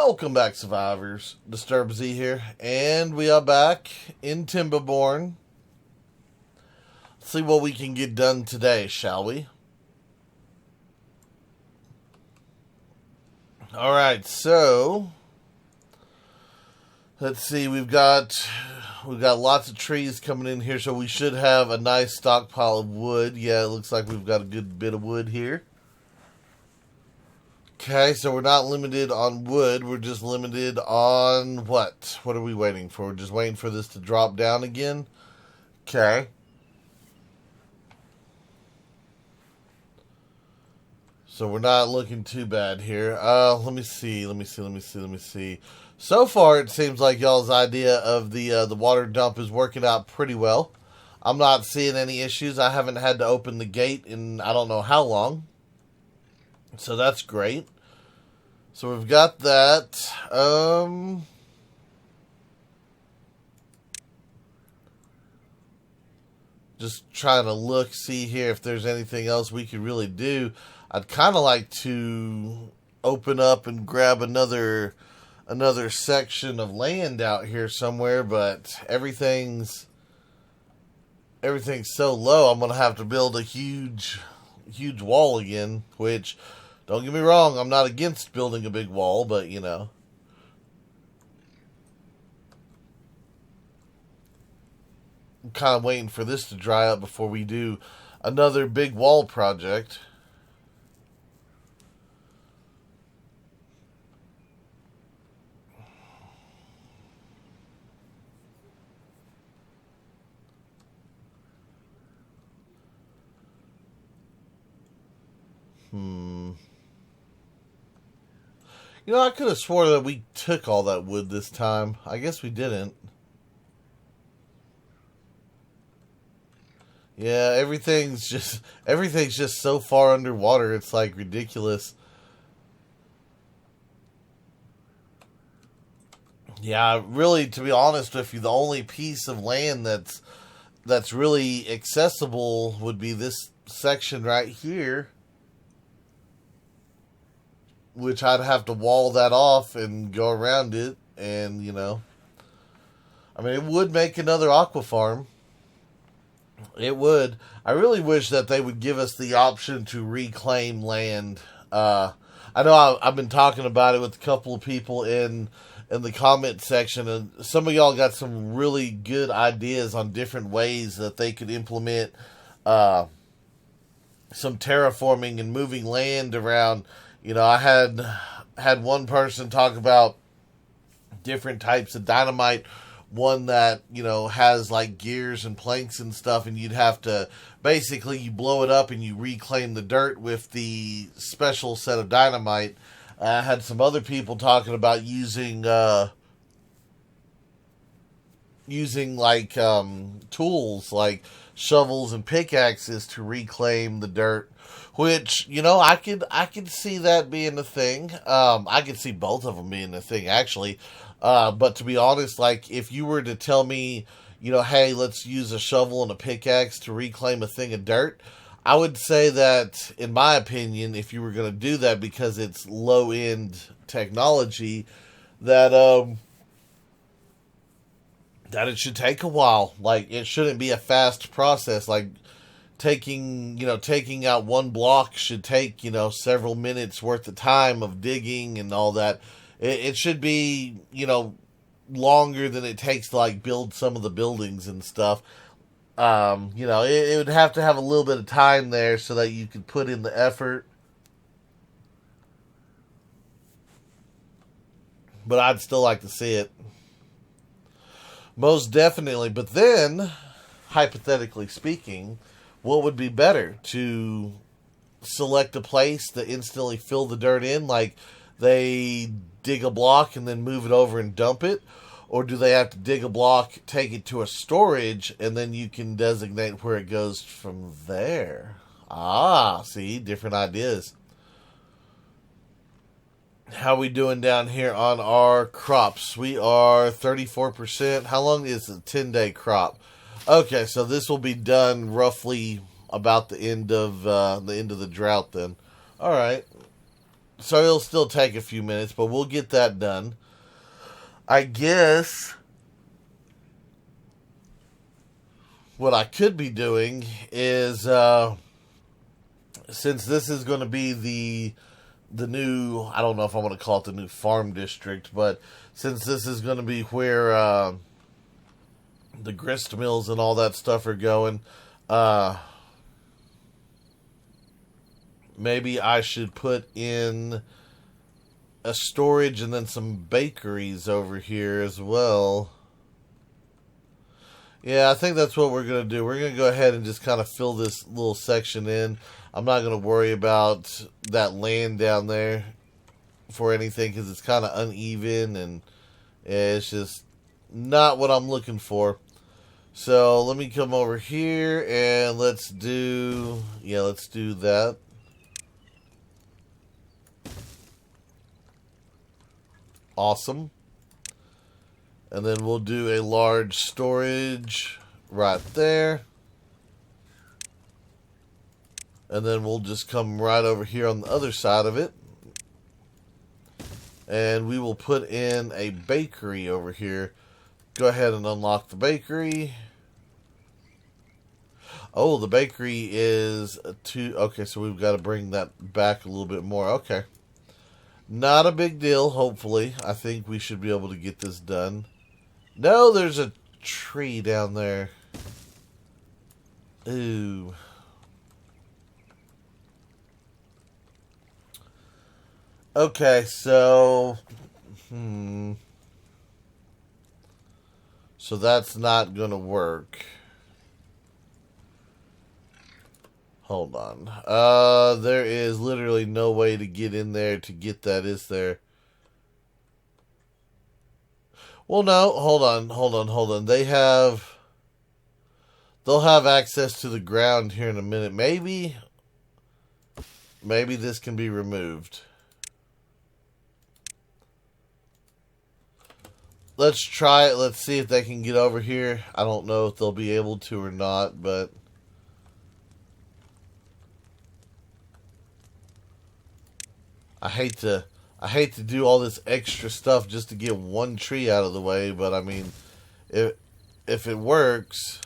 Welcome back, survivors. Disturb Z here, and we are back in Timberborn. Let's see what we can get done today, shall we? Alright, so let's see, we've got lots of trees coming in here, so we should have a nice stockpile of wood. Yeah, it looks like we've got a good bit of wood here. Okay, so we're not limited on wood. We're just limited on what? What are we waiting for? We're just waiting for this to drop down again. Okay. So we're not looking too bad here. Let me see. So far, it seems like y'all's idea of the water dump is working out pretty well. I'm not seeing any issues. I haven't had to open the gate in I don't know how long. So that's great. So we've got that. Just trying to look, see here if there's anything else we could really do. I'd kind of like to open up and grab another section of land out here somewhere, but everything's so low. I'm gonna have to build a huge wall again, which, don't get me wrong, I'm not against building a big wall, but, you know. I'm kind of waiting for this to dry up before we do another big wall project. You know, I could have swore that we took all that wood this time. I guess we didn't. Yeah, everything's just so far underwater, it's like ridiculous. Yeah, really, to be honest with you, the only piece of land that's really accessible would be this section right here, which I'd have to wall that off and go around it, and, you know, I mean, it would make another aqua farm. It would. I really wish that they would give us the option to reclaim land. I know I've been talking about it with a couple of people in the comment section, and some of y'all got some really good ideas on different ways that they could implement some terraforming and moving land around. You know, I had one person talk about different types of dynamite. One that, you know, has like gears and planks and stuff, and you'd have to, basically, you blow it up and you reclaim the dirt with the special set of dynamite. I had some other people talking about using like tools like shovels and pickaxes to reclaim the dirt, which, you know, I could see that being a thing. I could see both of them being a thing, actually. But to be honest, like, if you were to tell me, you know, hey, let's use a shovel and a pickaxe to reclaim a thing of dirt, I would say that, in my opinion, if you were going to do that because it's low-end technology, that it should take a while. Like, it shouldn't be a fast process. Like, taking out one block should take, you know, several minutes worth of time of digging and all that. It should be, you know, longer than it takes to, like, build some of the buildings and stuff. You know, it would have to have a little bit of time there so that you could put in the effort. But I'd still like to see it. Most definitely. But then, hypothetically speaking, what would be better? To select a place to instantly fill the dirt in, like they dig a block and then move it over and dump it? Or do they have to dig a block, take it to a storage, and then you can designate where it goes from there? Ah, see, different ideas. How we doing down here on our crops? We are 34%. How long is a 10-day crop? Okay, so this will be done roughly about the end of the drought then. All right. So it'll still take a few minutes, but we'll get that done. I guess what I could be doing is, since this is going to be the new, I don't know if I want to call it the new farm district, but since this is going to be where the grist mills and all that stuff are going, maybe I should put in a storage and then some bakeries over here as well. Yeah, I think that's what we're going to do. We're going to go ahead and just kind of fill this little section in. I'm not going to worry about that land down there for anything because it's kind of uneven and it's just not what I'm looking for. So let me come over here and let's do that. Awesome. And then we'll do a large storage right there. And then we'll just come right over here on the other side of it. And we will put in a bakery over here. Go ahead and unlock the bakery. Oh, the bakery is okay, so we've got to bring that back a little bit more. Okay. Not a big deal, hopefully. I think we should be able to get this done. No, there's a tree down there. Ooh. Okay, so... So that's not going to work. Hold on. There is literally no way to get in there to get that, is there? Well, no. Hold on. They'll have access to the ground here in a minute. Maybe this can be removed. Let's try it. Let's see if they can get over here. I don't know if they'll be able to or not, but... I hate to do all this extra stuff just to get one tree out of the way, but I mean, if it works.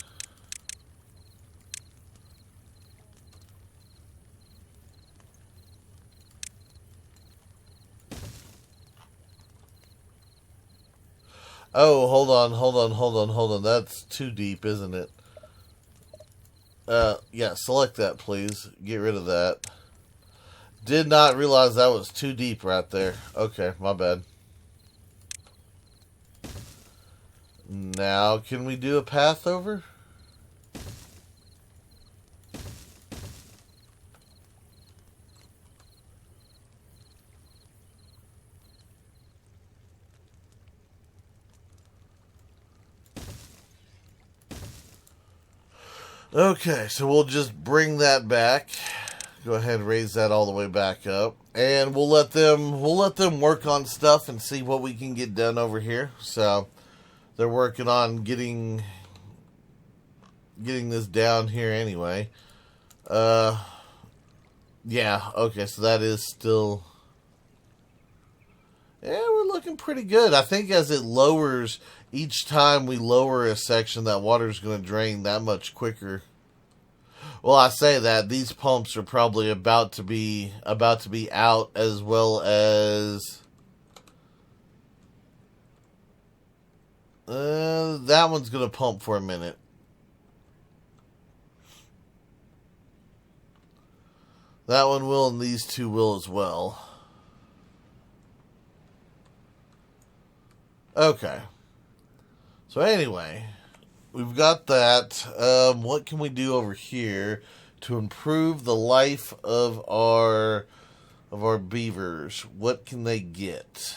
Oh, hold on. That's too deep, isn't it? Yeah, select that, please. Get rid of that. Did not realize that was too deep right there. Okay, my bad. Now, can we do a path over? Okay, so we'll just bring that back. Go ahead and raise that all the way back up. And we'll let them work on stuff and see what we can get done over here. So they're working on getting this down here anyway. Yeah, okay, so that is still... Yeah, we're looking pretty good. I think as it lowers, each time we lower a section, that water's going to drain that much quicker. Well, I say that these pumps are probably about to be out, as well as that one's going to pump for a minute. That one will, and these two will as well. Okay. So anyway, we've got that. What can we do over here to improve the life of our beavers? What can they get?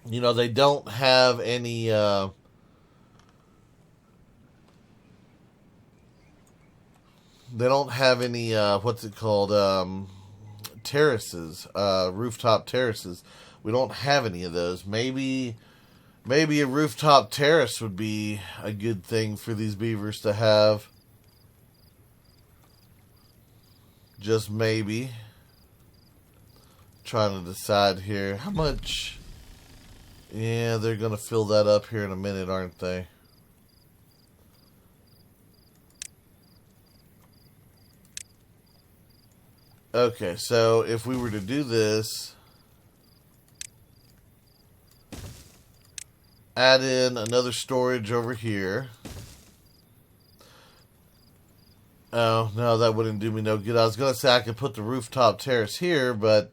You know, they don't have any they don't have any what's it called, terraces, rooftop terraces. We don't have any of those. Maybe a rooftop terrace would be a good thing for these beavers to have. Just maybe. trying to decide here. How much? Yeah, they're going to fill that up here in a minute, aren't they? Okay, so if we were to do this, add in another storage over here. Oh, no, that wouldn't do me no good. I was going to say I could put the rooftop terrace here, but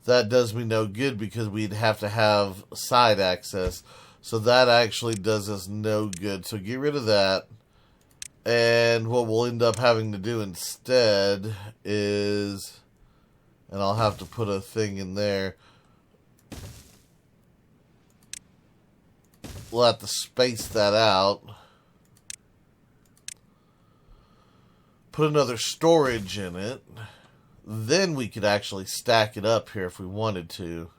that does me no good because we'd have to have side access. So that actually does us no good. So get rid of that. And what we'll end up having to do instead is, and I'll have to put a thing in there, we'll have to space that out. Put another storage in it. Then we could actually stack it up here if we wanted to.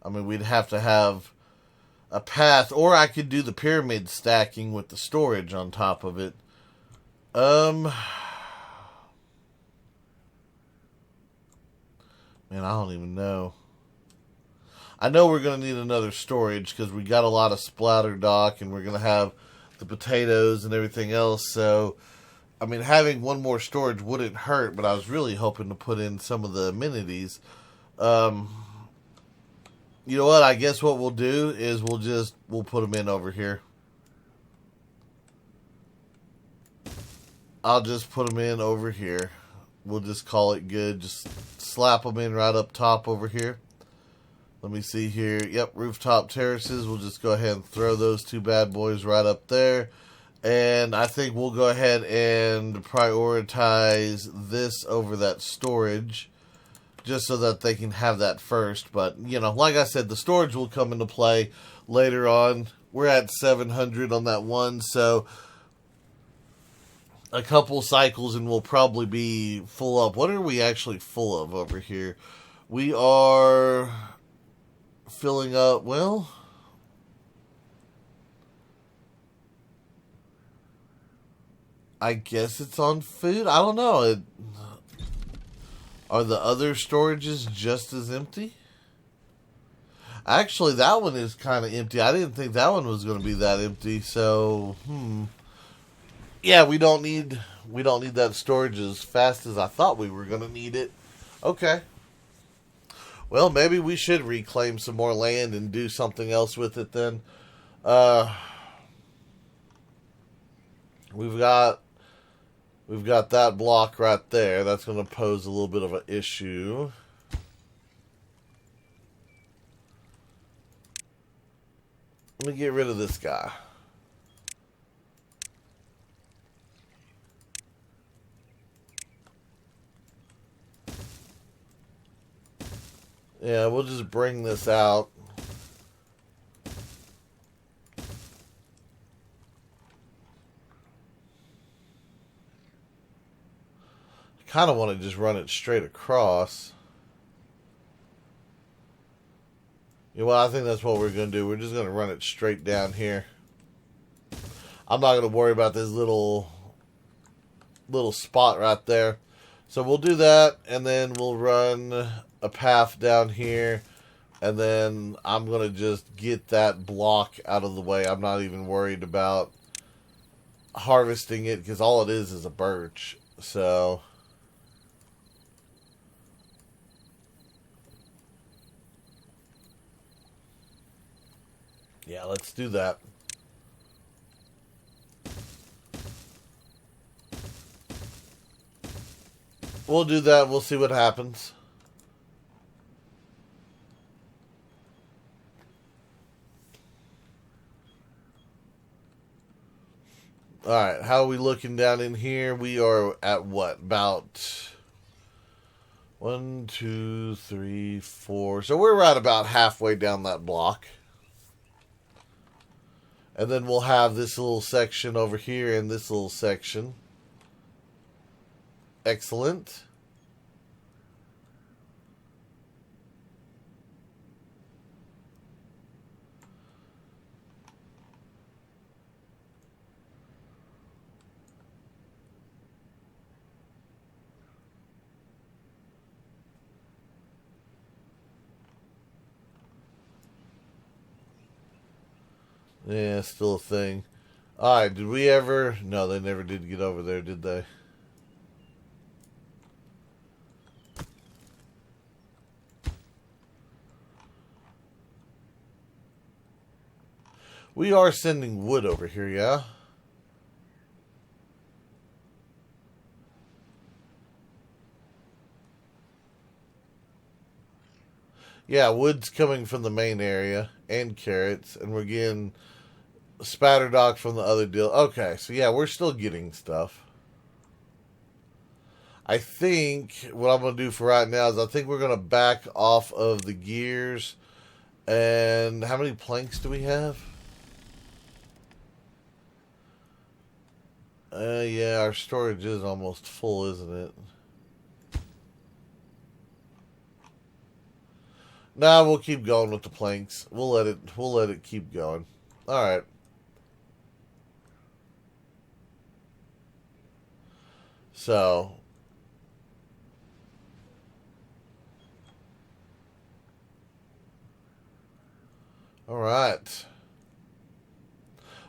I mean, we'd have to have a path, or I could do the pyramid stacking with the storage on top of it. Man, I don't even know. I know we're going to need another storage because we got a lot of splatter dock and we're going to have the potatoes and everything else. So, I mean, having one more storage wouldn't hurt, but I was really hoping to put in some of the amenities. You know what? I guess what we'll do is we'll put them in over here. I'll just put them in over here. We'll just call it good. Just slap them in right up top over here. Let me see here. Yep, rooftop terraces. We'll just go ahead and throw those two bad boys right up there. And I think we'll go ahead and prioritize this over that storage, just so that they can have that first. But, you know, like I said, the storage will come into play later on. We're at 700 on that one, so a couple cycles and we'll probably be full up. What are we actually full of over here? We are filling up, well, I guess it's on food. I don't know. Are the other storages just as empty? Actually, that one is kind of empty. I didn't think that one was going to be that empty. So, yeah, we don't need that storage as fast as I thought we were going to need it. Okay. Well, maybe we should reclaim some more land and do something else with it then. We've got that block right there. That's going to pose a little bit of an issue. Let me get rid of this guy. Yeah, we'll just bring this out. Kind of want to just run it straight across. You know what? I think that's what we're going to do. We're just going to run it straight down here. I'm not going to worry about this little spot right there. So we'll do that, and then we'll run a path down here, and then I'm going to just get that block out of the way. I'm not even worried about harvesting it, because all it is a birch. So yeah, let's do that. We'll do that. We'll see what happens. Alright, how are we looking down in here? We are at what? About 1, 2, 3, 4. So we're right about halfway down that block. And then we'll have this little section over here and this little section. Excellent. Yeah, still a thing. Alright, did we ever... No, they never did get over there, did they? We are sending wood over here, yeah? Yeah, wood's coming from the main area, and carrots, and we're getting spatterdock from the other deal. Okay, so yeah, we're still getting stuff. I think what I'm going to do for right now is I think we're going to back off of the gears. And how many planks do we have? Yeah, our storage is almost full, isn't it? Nah, we'll keep going with the planks. We'll let it keep going. All right. So, all right.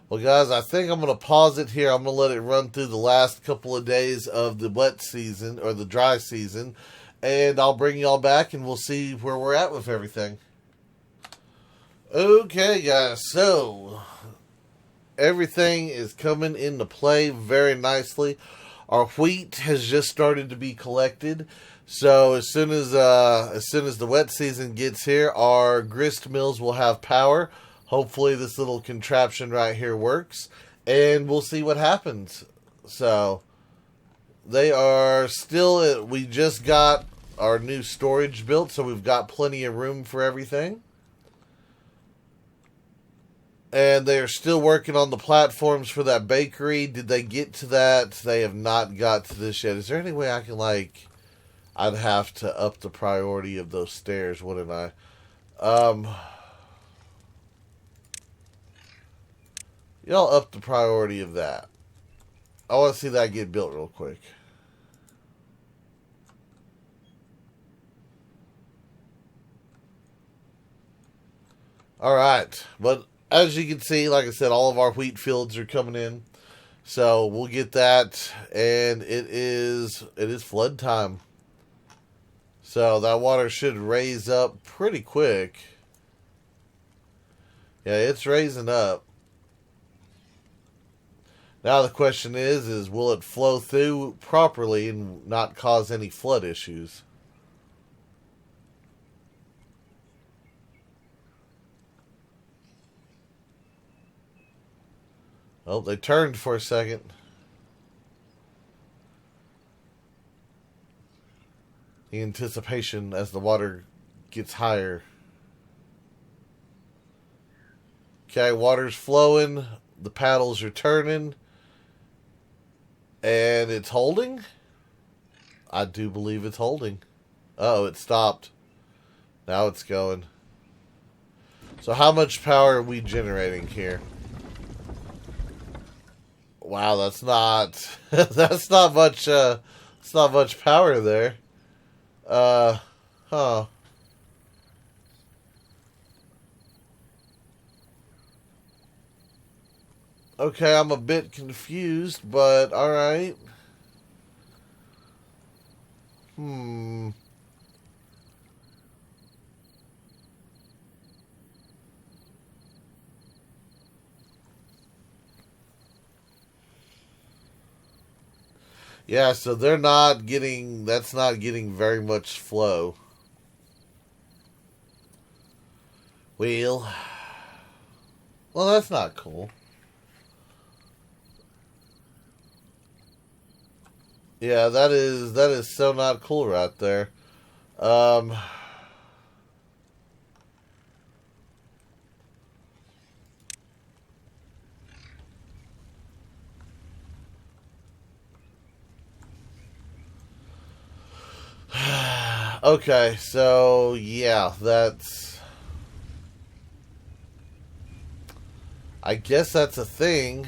Well, guys, I think I'm going to pause it here. I'm going to let it run through the last couple of days of the wet season or the dry season, and I'll bring y'all back and we'll see where we're at with everything. Okay, guys, so everything is coming into play very nicely. Our wheat has just started to be collected. So as soon as the wet season gets here, our grist mills will have power. Hopefully this little contraption right here works, and we'll see what happens. So they are still, we just got our new storage built, so we've got plenty of room for everything. And they are still working on the platforms for that bakery. Did they get to that? They have not got to this yet. Is there any way I can, like, I'd have to up the priority of those stairs, wouldn't I? Y'all up the priority of that. I want to see that get built real quick. Alright. But as you can see, like I said, all of our wheat fields are coming in. So we'll get that. And it is flood time. So that water should raise up pretty quick. Yeah, it's raising up. Now the question is will it flow through properly and not cause any flood issues? Oh, they turned for a second. The anticipation as the water gets higher. Okay, water's flowing. The paddles are turning. And it's holding? I do believe it's holding. Oh, it stopped. Now it's going. So how much power are we generating here? Wow, that's not that's not much it's not much power there. Huh. Okay, I'm a bit confused, but alright. Yeah, so they're not getting, that's not getting very much flow. Well, that's not cool. Yeah, that is so not cool right there. Um, okay, so yeah, that's, I guess that's a thing.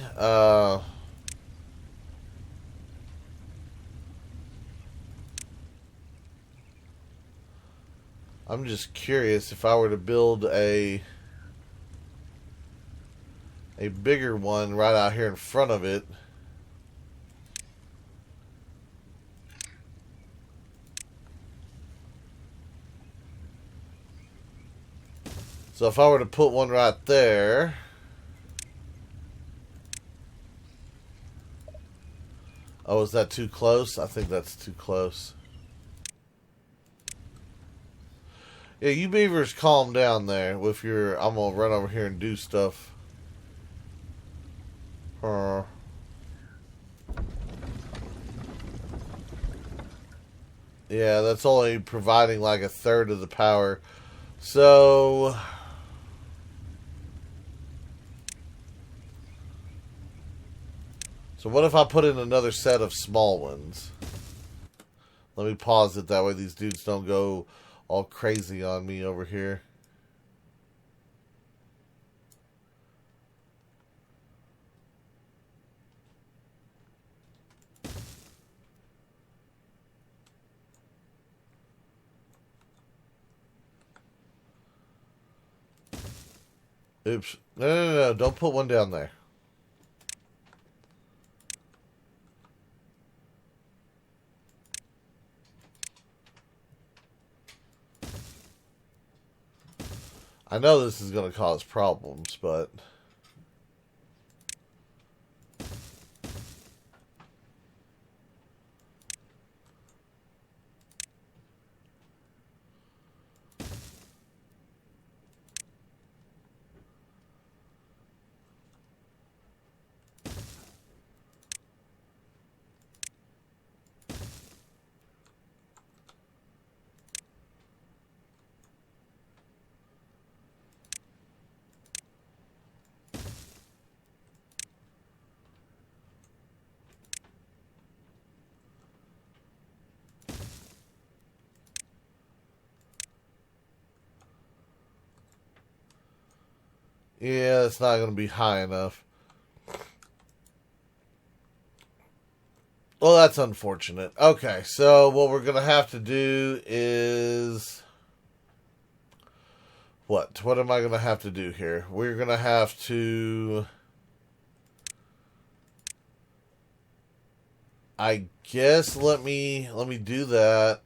I'm just curious if I were to build a... a bigger one right out here in front of it. So if I were to put one right there, oh, is that too close? I think that's too close. Yeah, you beavers calm down there with your, I'm going to run over here and do stuff. Yeah, that's only providing like a third of the power. So what if I put in another set of small ones? Let me pause it, that way these dudes don't go all crazy on me over here. Oops. No. Don't put one down there. I know this is going to cause problems, but... yeah, it's not going to be high enough. Well, that's unfortunate. Okay, so what we're going to have to do is... What? What am I going to have to do here? We're going to have to... I guess let me do that.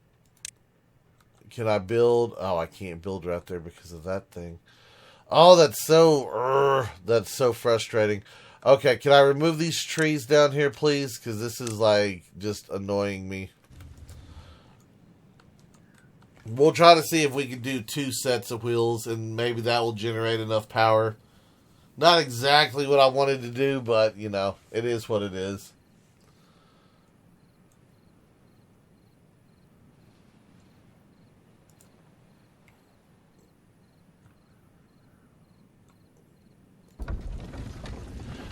Can I build? Oh, I can't build right there because of that thing. Oh, that's so frustrating. Okay, can I remove these trees down here, please? Because this is, like, just annoying me. We'll try to see if we can do 2 sets of wheels, and maybe that will generate enough power. Not exactly what I wanted to do, but, you know, it is what it is.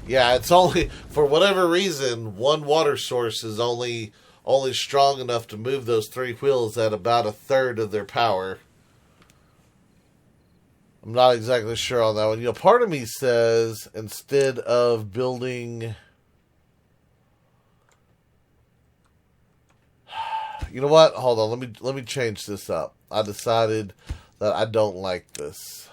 Yeah, it's only, for whatever reason, one water source is only strong enough to move those 3 wheels at about a third of their power. I'm not exactly sure on that one. You know, part of me says instead of building... You know what? Hold on. Let me change this up. I decided that I don't like this.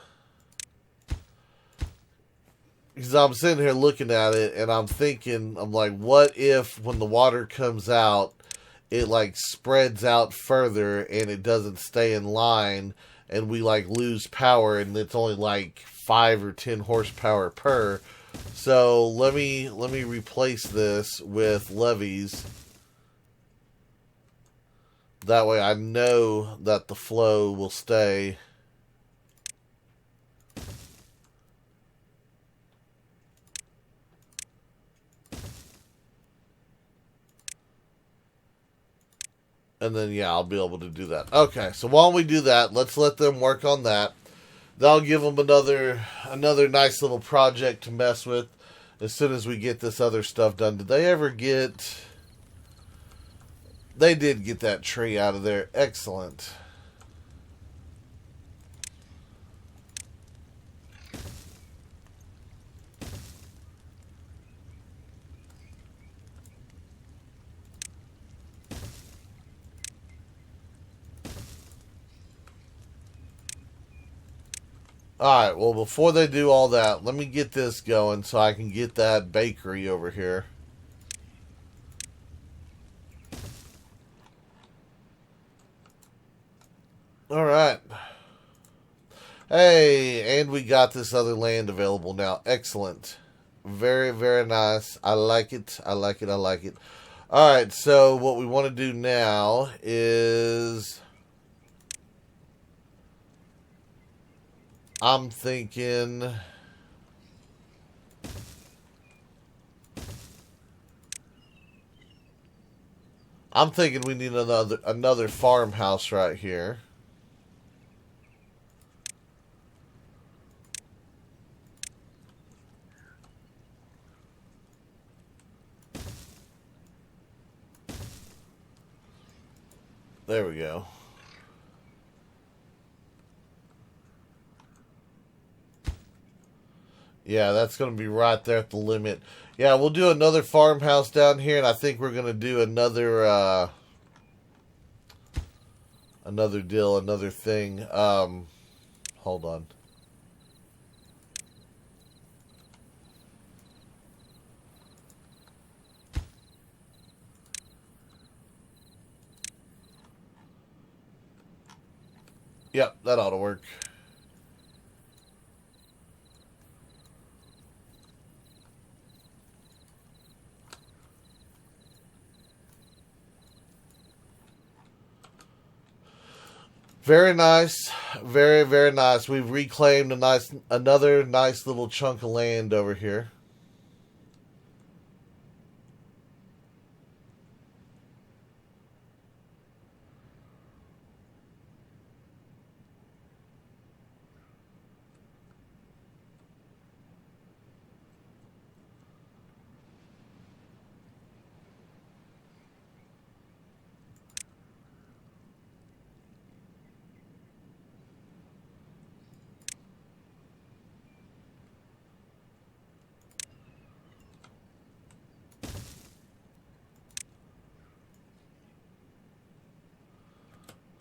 Because I'm sitting here looking at it, and I'm thinking, I'm like, what if when the water comes out, it, like, spreads out further, and it doesn't stay in line, and we, like, lose power, and it's only, like, 5 or 10 horsepower per. So, let me replace this with levees. That way I know that the flow will stay. And then, yeah, I'll be able to do that. Okay, so while we do that, let's let them work on that. That'll give them another nice little project to mess with as soon as we get this other stuff done. Did they ever get... They did get that tree out of there. Excellent. Alright, well, before they do all that, let me get this going so I can get that bakery over here. Alright. Hey, and we got this other land available now. Excellent. Very, very nice. I like it. I like it. I like it. Alright, so what we want to do now is... I'm thinking... we need another farmhouse right here. There we go. Yeah, that's going to be right there at the limit. Yeah, we'll do another farmhouse down here, and I think we're going to do another another thing. Hold on. Yep, that ought to work. Very nice. Very, very nice. We've reclaimed another nice little chunk of land over here.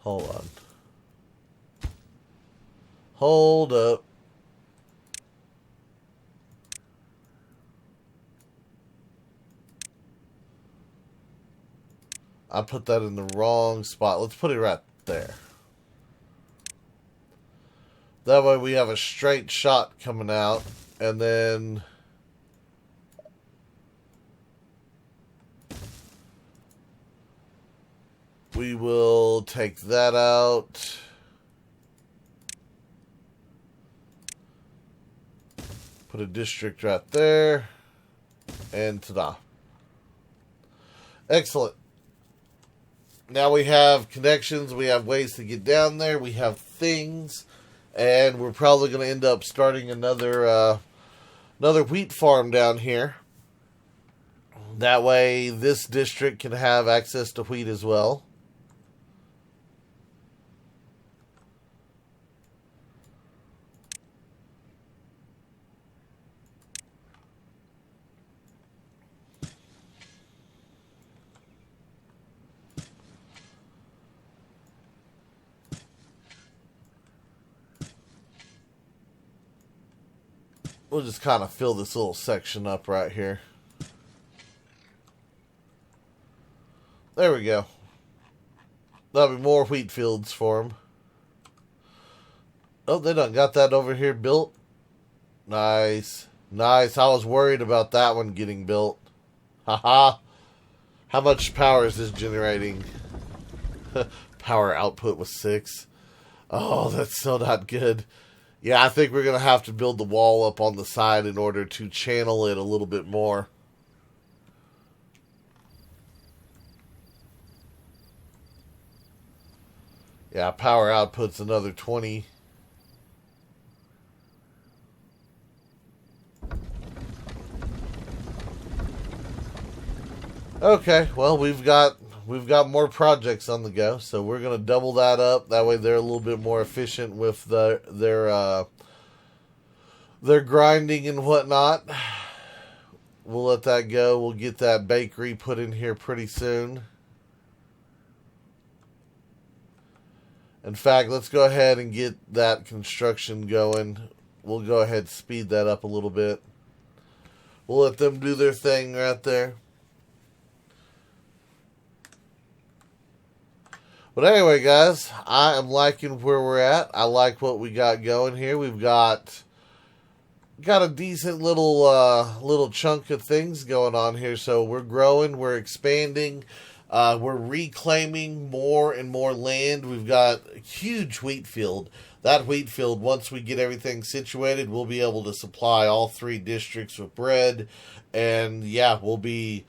Hold on. Hold up. I put that in the wrong spot. Let's put it right there. That way we have a straight shot coming out. And then... we will take that out. Put a district right there. And ta-da. Excellent. Now we have connections. We have ways to get down there. We have things. And we're probably going to end up starting another wheat farm down here. That way this district can have access to wheat as well. We'll just kind of fill this little section up right here. There we go. That'll be more wheat fields for them. Oh, they done got that over here built. Nice. Nice. I was worried about that one getting built. Haha. How much power is this generating? Power output was 6. Oh, that's so not good. Yeah, I think we're going to have to build the wall up on the side in order to channel it a little bit more. Yeah, power output's another 20. Okay, well, we've got more projects on the go, so we're going to double that up. That way they're a little bit more efficient with their grinding and whatnot. We'll let that go. We'll get that bakery put in here pretty soon. In fact, let's go ahead and get that construction going. We'll go ahead and speed that up a little bit. We'll let them do their thing right there. But anyway, guys, I am liking where we're at. I like what we got going here. We've got a decent little chunk of things going on here. So we're growing, we're expanding, we're reclaiming more and more land. We've got a huge wheat field. That wheat field, once we get everything situated, we'll be able to supply all 3 districts with bread. And yeah, we'll be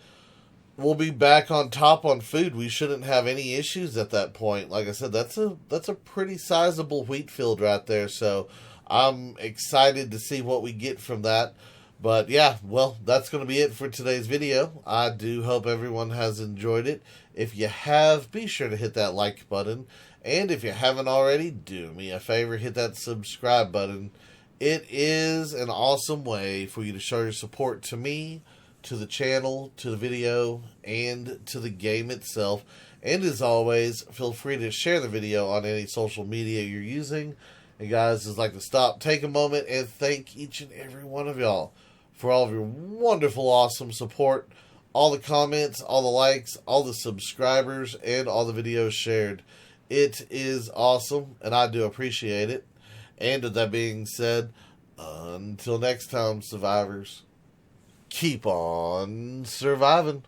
back on top on food. We shouldn't have any issues at that point. Like I said, that's a pretty sizable wheat field right there. So I'm excited to see what we get from that. But yeah, well, that's going to be it for today's video. I do hope everyone has enjoyed it. If you have, be sure to hit that like button. And if you haven't already, do me a favor, hit that subscribe button. It is an awesome way for you to show your support to me, to the channel, to the video, and to the game itself. And as always, feel free to share the video on any social media you're using. And guys, I'd like to stop, take a moment, and thank each and every one of y'all for all of your wonderful, awesome support, all the comments, all the likes, all the subscribers, and all the videos shared. It is awesome, and I do appreciate it. And with that being said, until next time, survivors, keep on surviving.